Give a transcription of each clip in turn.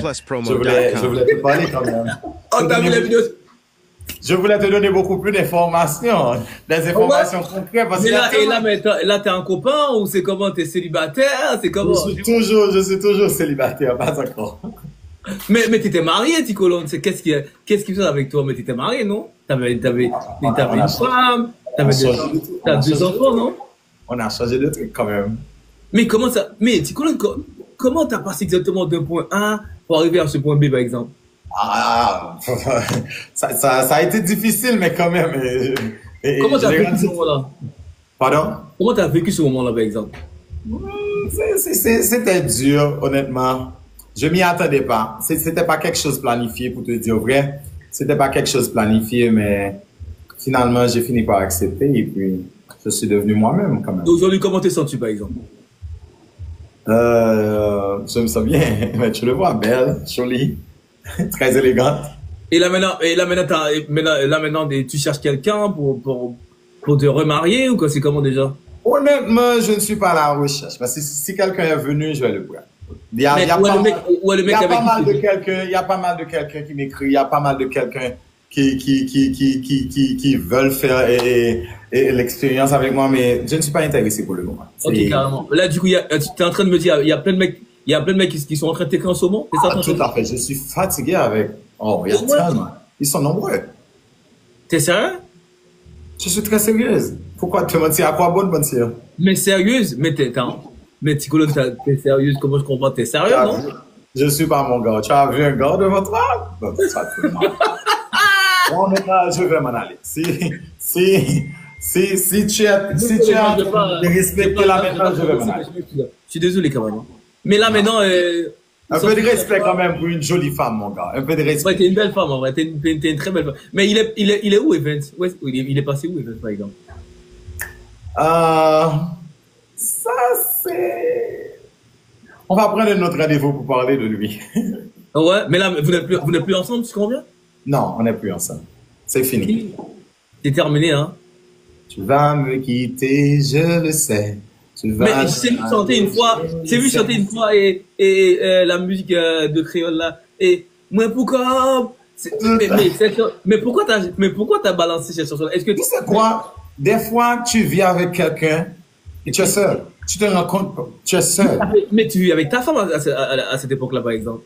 mais je voulais te parler quand même. Oh, t'as vu la vidéo? Je voulais te donner beaucoup plus d'informations, des informations concrètes. Parce mais là, là, t'es un copain ou c'est comment? T'es célibataire? C'est comment? Je suis toujours célibataire, pas encore. Mais t'étais marié, Ticolone. Qu'est-ce qui se passe avec toi? Mais t'étais marié, non? T'avais une femme, t'as deux enfants, non? On a changé de truc quand même. Mais comment ça? Mais Ticolone, comment t'as passé exactement d'un point A pour arriver à ce point B, par exemple? Ah, ça a été difficile, mais quand même. Comment t'as vécu ce moment-là? Pardon? Comment t'as vécu ce moment-là, par exemple? C'était dur, honnêtement. Je m'y attendais pas. C'était pas quelque chose planifié, pour te dire vrai. C'était pas quelque chose planifié, mais finalement, j'ai fini par accepter et puis je suis devenu moi-même quand même. Aujourd'hui, comment t'es senti, par exemple? Je me sens bien. Mais tu le vois, belle, jolie, très élégante. Et là maintenant, tu cherches quelqu'un pour te remarier ou quoi? C'est comment déjà? Honnêtement, je ne suis pas à la recherche. Parce que si quelqu'un est venu, je vais le voir. Il y a pas mal de quelqu'un qui m'écrit, il y a pas mal de quelqu'un qui veulent faire l'expérience avec moi, mais je ne suis pas intéressé pour le moment. Ok, carrément. Là, du coup, tu es en train de me dire, il y a plein de mecs qui sont en train de t'écrire en ce moment, c'est ça? Tout à fait. Je suis fatigué avec. Oh, il y a tellement. Ils sont nombreux. T'es sérieux? Je suis très sérieuse. Pourquoi te mentir? À quoi bon mentir? Mais sérieuse? Mais Ticolone, t'es sérieuse? Comment je comprends? T'es sérieux, non? Je suis pas mon gars. Tu as vu un gars devant toi? Non, c'est pas tout le monde. Bon, maintenant, je vais m'en aller. Si tu as de respecter là maintenant, je vais m'en aller. Je suis désolé quand même. Mais là maintenant... un peu de respect quand même pour une jolie femme, mon gars. Un peu de respect. Ouais, t'es une belle femme, en vrai. T'es une très belle femme. Mais il est où, Evans? Il est passé où, Evans, par exemple? Ça, c'est... On va prendre notre rendez-vous pour parler de lui. Ouais, mais là, vous n'êtes plus ensemble, tu comprends bien? Non, on n'est plus ensemble. C'est fini. C'est terminé, hein? Tu vas me quitter, je le sais. Mais j'ai vu chanter une fois, la musique de Créole là, et moi pourquoi, mais pourquoi t'as balancé cette chanson? Est-ce que tu sais quoi? Des fois, tu vis avec quelqu'un et tu es seul. Tu te rends compte que tu es seul. Mais tu vis avec ta femme à cette époque-là, par exemple?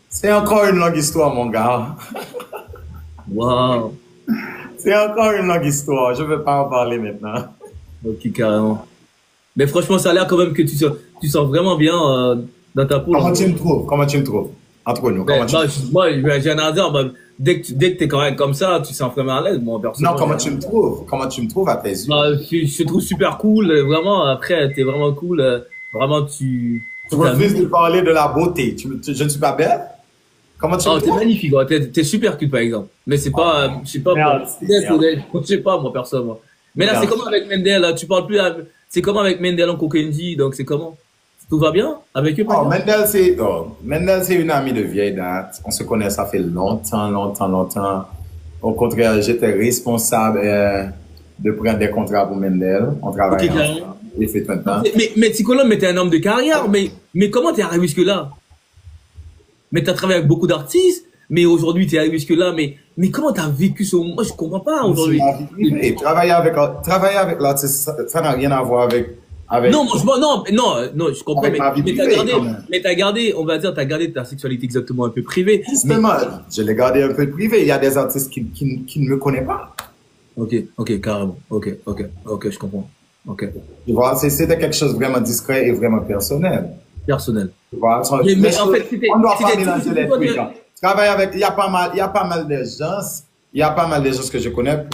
C'est encore une longue histoire, mon gars. Wow. C'est encore une longue histoire. Je ne vais pas en parler maintenant. Ok, carrément. Mais franchement, ça a l'air quand même que tu sens vraiment bien dans ta peau. Comment tu me trouves? Entre nous, moi, j'ai un à dire, dès que tu es correct comme ça, tu sens vraiment à l'aise, moi, personnellement. Non, comment tu me trouves? Comment tu me trouves à tes yeux? Je te trouve super cool, vraiment, après, t'es vraiment cool, vraiment, Tu refuses de parler de la beauté. Je ne suis pas belle? Comment tu me trouves? T'es magnifique, t'es super cute, par exemple. Mais c'est pas, je sais pas, je sais pas, moi, personne, moi. Mais là, c'est comment avec Mendel, là, tu parles plus, c'est comment avec Mendel en Kokendi, donc c'est comment? Tout va bien avec eux? Mendel, c'est une amie de vieille date. On se connaît, ça fait longtemps. Au contraire, j'étais responsable de prendre des contrats pour Mendel. On travaille ensemble. Il fait 30 ans. Mais Ticolone, mais t'es un homme de carrière, mais comment t'es arrivé jusque-là? Mais t'as travaillé avec beaucoup d'artistes, mais aujourd'hui t'es arrivé jusque-là, mais comment t'as vécu ce moment? Moi, je comprends pas aujourd'hui. Travailler avec l'artiste, ça n'a rien à voir avec... Non, je comprends, mais t'as gardé, on va dire, t'as gardé ta sexualité exactement un peu privée. Justement, je l'ai gardé un peu privé. Il y a des artistes qui ne me connaissent pas. Ok, carrément. Ok, je comprends. Ok. Tu vois, c'était quelque chose de vraiment discret et vraiment personnel. Personnel. Tu vois, mais en fait, on doit pas mélanger les trucs. Travailler avec, il y a pas mal de gens que je connais.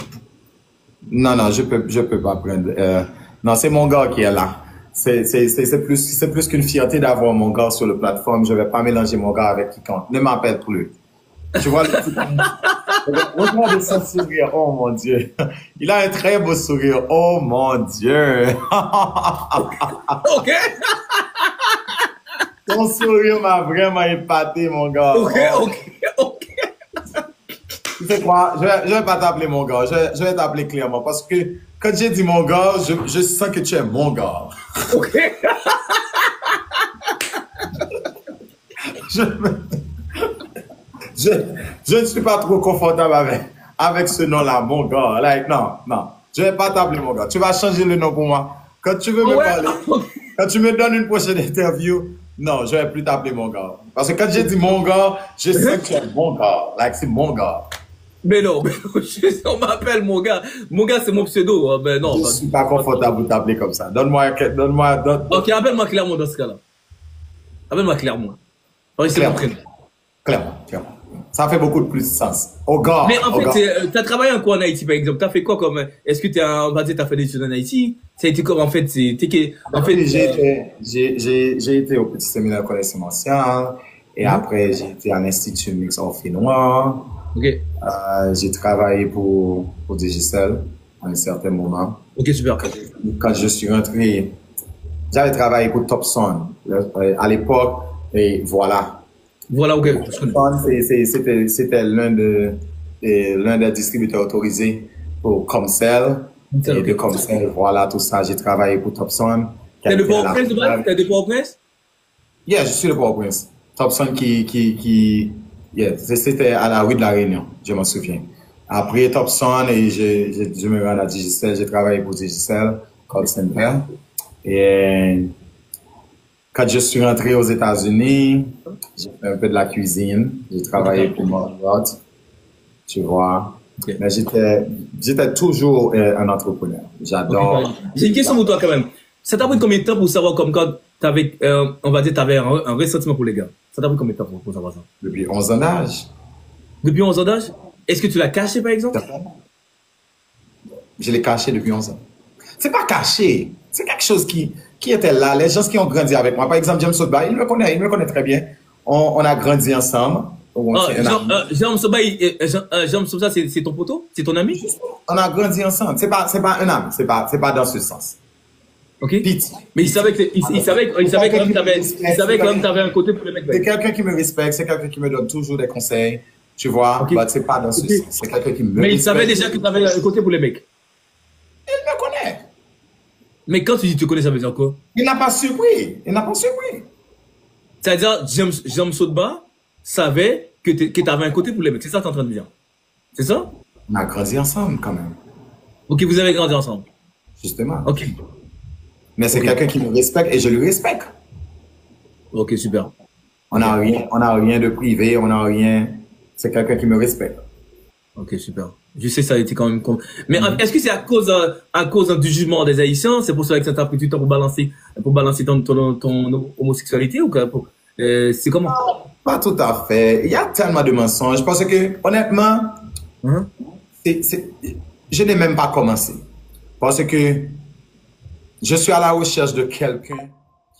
Non, je peux pas prendre, non, c'est mon gars qui est là. C'est plus qu'une fierté d'avoir mon gars sur la plateforme. Je vais pas mélanger mon gars avec quiconque. Ne m'appelle plus. Tu vois le petit... Regarde son sourire. Oh mon Dieu. Il a un très beau sourire. Oh mon Dieu. Ok. Ton sourire m'a vraiment épaté, mon gars. Ok. Tu sais quoi? Je vais pas t'appeler mon gars. Je vais t'appeler clairement parce que quand j'ai dit mon gars, je sens que tu es mon gars. Ok. je, je, je ne suis pas trop confortable avec ce nom-là, mon gars. Like, non, non. Je vais pas t'appeler mon gars. Tu vas changer le nom pour moi. Quand tu veux me parler, quand tu me donnes une prochaine interview, non, je vais plus t'appeler mon gars. Parce que quand j'ai dit mon gars, je sais que tu es mon gars. Like, c'est mon gars. Mais non, on m'appelle mon gars. Mon gars, c'est mon pseudo. Ben non. Je ne suis pas confortable de t'appeler comme ça. Donne-moi. Ok, appelle-moi clairement dans ce cas-là. Appelle-moi clairement. Clairement. Ça fait beaucoup de plus de sens. Oh gars. Mais en fait, tu as travaillé en quoi en Haïti, par exemple? Tu as fait quoi comme. Est-ce que tu as fait des études en Haïti? Ça a été comme en fait? J'ai été au petit séminaire correspondant et après j'ai été à l'Institut Mix Orphinois. Ok. J'ai travaillé pour Digicel à un certain moment. Ok, super. Quand je suis rentré, j'avais travaillé pour Topson à l'époque et voilà. Voilà, ok. C'était l'un des distributeurs autorisés pour Comcel. Et de Comcel, voilà, tout ça. J'ai travaillé pour Topson. T'es de Port-au-Prince de base? T'es de Port-au-Prince? Yeah, je suis de Port-au-Prince. Topson yeah, c'était à la rue de la Réunion, je m'en souviens. Après Topson, et je me rends à Digicel, j'ai travaillé pour Digicel, call center. Et quand je suis rentré aux États-Unis, j'ai fait un peu de la cuisine. J'ai travaillé pour Marriott, tu vois. Okay. Mais j'étais toujours un entrepreneur. J'adore. Okay. J'ai une question pour toi quand même. Ça t'a pris combien de temps pour savoir comme quand t'avais, on va dire, t'avais un ressentiment pour les gars? Ça t'a pris combien de temps pour savoir ça? Depuis 11 ans d'âge. Depuis 11 ans d'âge? Est-ce que tu l'as caché par exemple? Je l'ai caché depuis 11 ans. C'est pas caché. C'est quelque chose qui était là. Les gens qui ont grandi avec moi. Par exemple, James Soba, il me connaît très bien. On a grandi ensemble. James Soba, c'est ton poteau? C'est ton ami? On a grandi ensemble. C'est pas un ami. C'est pas dans ce sens. Ok. Mais il savait quand même t'avais un côté pour le mec. C'est quelqu'un qui me respecte. C'est quelqu'un qui me donne toujours des conseils. Tu vois? Okay. C'est pas dans ce sens. C'est quelqu'un qui me respecte. Mais il savait déjà que t'avais un côté pour les mecs. Il me connaît. Mais quand tu dis tu connais, ça veut dire quoi? Il n'a pas surpris. C'est-à-dire, James Soba savait que tu avais un côté pour les mecs. C'est ça que tu es en train de dire. C'est ça? On a grandi ensemble quand même. Ok, vous avez grandi ensemble. Justement. Ok. Mais c'est quelqu'un qui me respecte et je le respecte. Ok, super. On n'a rien de privé, on n'a rien. C'est quelqu'un qui me respecte. Ok, super. Je sais, ça a été quand même. Mais est-ce que c'est à cause du jugement des Haïtiens? C'est pour ça que ça t'a pris du temps pour balancer ton homosexualité ou quoi? C'est comment? Pas tout à fait. Il y a tellement de mensonges parce que, honnêtement, je n'ai même pas commencé. Parce que je suis à la recherche de quelqu'un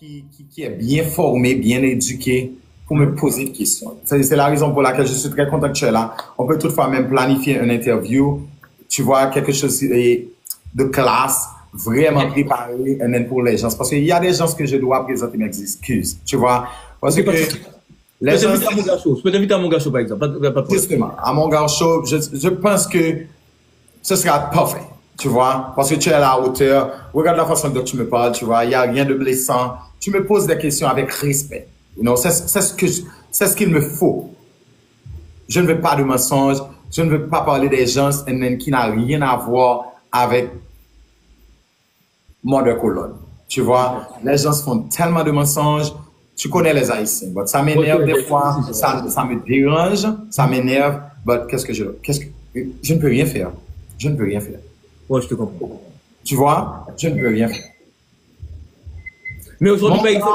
qui est bien formé, bien éduqué pour me poser des questions. C'est la raison pour laquelle je suis très content que tu es là. On peut toutefois même planifier une interview. Tu vois, quelque chose de classe, vraiment préparé pour les gens. Parce qu'il y a des gens que je dois présenter mes excuses. Tu vois, parce que je peux t'inviter à mon gars show, par exemple. Justement, à mon gars show, je pense que ce sera parfait. Tu vois, parce que tu es à la hauteur. Regarde la façon dont tu me parles, tu vois, il n'y a rien de blessant. Tu me poses des questions avec respect. You know, c'est ce qu'il me faut. Je ne veux pas de mensonges. Je ne veux pas parler des gens qui n'ont rien à voir avec mort de colonne. Tu vois, les gens font tellement de mensonges. Tu connais les Haïtiens. But ça m'énerve des fois. Ça me dérange. Ça m'énerve. Mais je ne peux rien faire. Je ne peux rien faire. Ouais, je te comprends. Tu vois, je ne peux rien faire. Mais aujourd'hui, par exemple,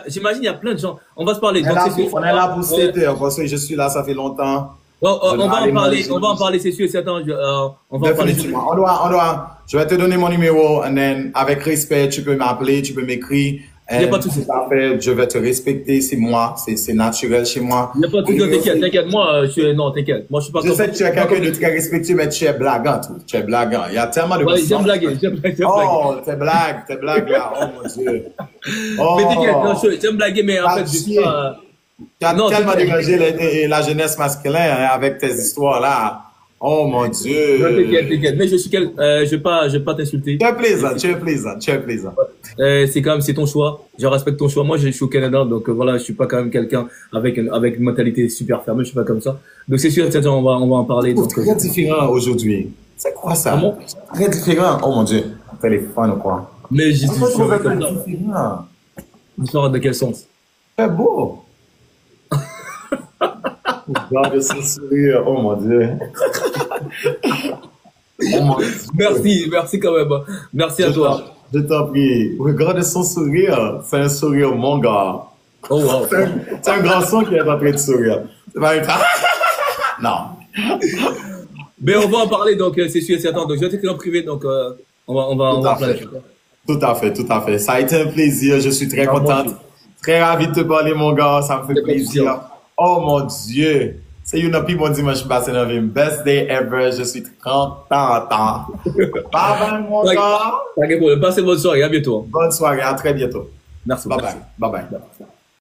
j'imagine, il y a plein de gens. On va se parler. On est là pour 7 heures, parce que je suis là, ça fait longtemps. On va en parler, c'est sûr et certain. On va en parler. Je vais te donner mon numéro, et avec respect, tu peux m'appeler, tu peux m'écrire. Il n'y a pas de souci. Je vais te respecter, c'est moi, c'est naturel chez moi. Il n'y a pas de souci, t'inquiète. Moi, t'inquiète. Moi, je suis pas. Je sais que tu es quelqu'un de très respectueux, mais tu es blaguant, tu es blaguant. Il y a tellement de choses. J'aime blaguer. Oh, tes blagues là. Oh mon Dieu. Oh. Mais t'inquiète, j'aime blaguer, mais en fait, je suis pas. Tu as tellement dégagé la jeunesse masculine avec tes histoires là. Oh mon Non, Dieu. t'inquiète. Mais je vais pas t'insulter. Tu es plaisant, tu es plaisant, tu es plaisant. C'est quand même, c'est ton choix. Je respecte ton choix. Moi, je suis au Canada, donc voilà, je suis pas quand même quelqu'un avec une mentalité super fermée. Je suis pas comme ça. Donc c'est sûr, on va en parler. C'est Donc, très différent aujourd'hui. C'est quoi ça? comment? Très différent. Oh mon Dieu. Téléphone ou quoi? Mais je On suis peut trouver comme très ça. différent. Différent de quel sens? C'est beau. Regarde son sourire. Oh mon Dieu. Oh mon Dieu. Merci quand même. Merci à toi. Je t'en prie. Regarde son sourire. C'est un sourire, mon gars. Oh wow. C'est un garçon qui est en train de sourire. C'est pas un... Non. Mais on va en parler, donc c'est sûr et certain. Donc je vais t'écrire en privé, donc on va parler. Tout à fait, tout à fait. Ça a été un plaisir. Je suis très contente. Très ravi de te parler, mon gars. Ça me fait plaisir. Oh mon Dieu. C'est une plus bon dimanche passé dans le best day ever. Je suis contente. Bye bye, mon gars. Passez bonne soirée. À bientôt. Bonne soirée. À très bientôt. Merci. Bye bye. Bye bye.